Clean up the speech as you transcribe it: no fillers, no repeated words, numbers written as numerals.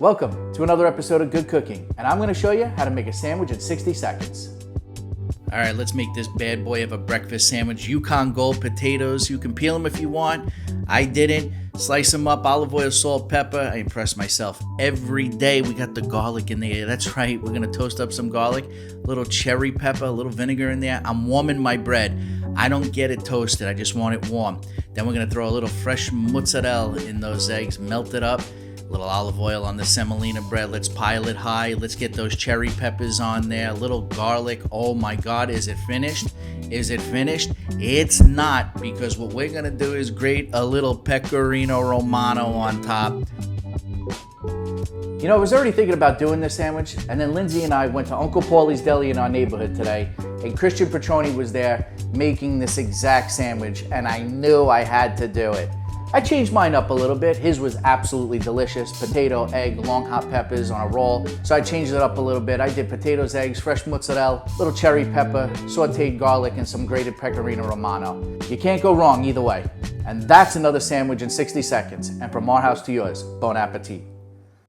Welcome to another episode of Good Cooking, and I'm going to show you how to make a sandwich in 60 seconds. All right, let's make this bad boy of a breakfast sandwich. Yukon Gold potatoes. You can peel them if you want. I didn't. Slice them up, olive oil, salt, pepper. I impress myself every day. We got the garlic in there. That's right. We're going to toast up some garlic, a little cherry pepper, a little vinegar in there. I'm warming my bread. I don't get it toasted. I just want it warm. Then we're going to throw a little fresh mozzarella in those eggs, melt it up. A little olive oil on the semolina bread. Let's pile it high. Let's get those cherry peppers on there. A little garlic. Oh my God, is it finished? Is it finished? It's not, because what we're gonna do is grate a little pecorino romano on top. You know, I was already thinking about doing this sandwich, and then Lindsay and I went to Uncle Paulie's Deli in our neighborhood today, and Christian Petroni was there making this exact sandwich, and I knew I had to do it. I changed mine up a little bit. His was absolutely delicious. Potato, egg, long hot peppers on a roll. So I changed it up a little bit. I did potatoes, eggs, fresh mozzarella, little cherry pepper, sauteed garlic, and some grated pecorino romano. You can't go wrong either way. And that's another sandwich in 60 seconds. And from our house to yours, bon appetit.